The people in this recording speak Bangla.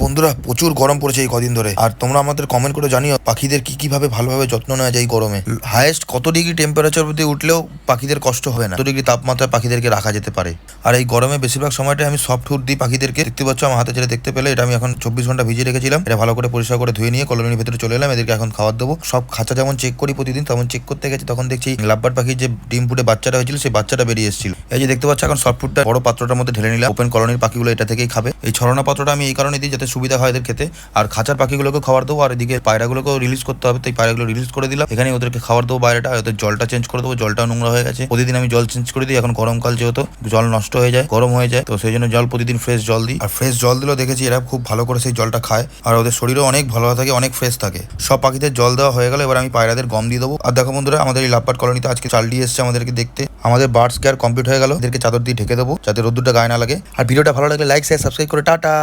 বন্ধুরা, প্রচুর গরম পড়েছে এই কদিন ধরে। আর তোমরা আমাদের কমেন্ট করে জানিও পাখিদের কিভাবে ভালোভাবে যত্ন নেওয়া যায় এই গরমে। হাইয়েস্ট কত ডিগ্রি টেম্পারেচার অবধি উঠলেও পাখিদের কষ্ট হবে না, কত ডিগ্রি তাপমাত্রায় পাখিদেরকে রাখা যেতে পারে। আর এই গরমে বেশিরভাগ সময়টাই আমি সফট ফুড দিই পাখিদেরকে। দেখতে পাচ্ছ আমার হাতে যেটা দেখতে পেলে, এটা আমি এখন 24 ঘন্টা ভিজিয়ে রেখেছিলাম। এটা ভালো করে পরিষ্কার করে ধুয়ে নিয়ে কলোনির ভেতরে চলে এলাম। এদেরকে এখন খাবার দেবো। সব খাঁচা যেমন চেক করি প্রতিদিন, তেমন চেক করতে গেছি, তখন দেখছি লাভবার্ড পাখির যে ডিম ফুটে বাচ্চাটা হয়েছিল, সেই বাচ্চাটা বেরিয়ে এসেছিল। এই যে দেখতে পাচ্ছ, এখন সফট ফুডটা বড় পাত্রটার মধ্যে ঢেলে নিলাম। ওপেন কলোনির পাখিগুলো এটা থেকেই খাবে। এই ছড়ানো পাত্রটা আমি এই কারণে দিই যাতে সুবিধা হয় এদের খেতে। আর খাঁচার পাখিগুলোকে খাবার দেবো, আর এদিকে পায়রাগুলোকেও রিলিজ করতে হবে, তাই পায়রাগুলো রিলিজ করে দিলাম। এখানে ওদেরকে খাবার দেবো বাইরেটা। ওদের জলটা চেঞ্জ করে দেবো, জলটাও নোংরা হয়ে গেছে। প্রতিদিন আমি জল চেঞ্জ করে দিই। এখন গরমকাল যেহেতু জল নষ্ট হয়ে যায়, গরম হয়ে যায়, তো সেই জন্য জল প্রতিদিন ফ্রেশ জল দিই। আর ফ্রেশ জল দিলেও দেখেছি এরা খুব ভালো করে সেই জলটা খায়, আর ওদের শরীরও অনেক ভালো থাকে, অনেক ফ্রেশ থাকে। সব পাখিদের জল দেওয়া হয়ে গেলে এবার আমি পায়রাদের গম দিয়ে দেবো। আর দেখো বন্ধুরা, আমাদের এই লাভবার্ড কলোনিতে আজকে চাল দিয়ে এসছে আমাদেরকে দেখতে। আমাদের বার্ডস কেয়ার কমপ্লিট হয়ে গেল। এদেরকে চাদর দিয়ে ঢেকে দেবো যাতে রোদ্দুরটা গায়ে না লাগে। আর ভিডিওটা ভালো লাগলে লাইক শেয়ার সাবস্ক্রাইব করে টাটা।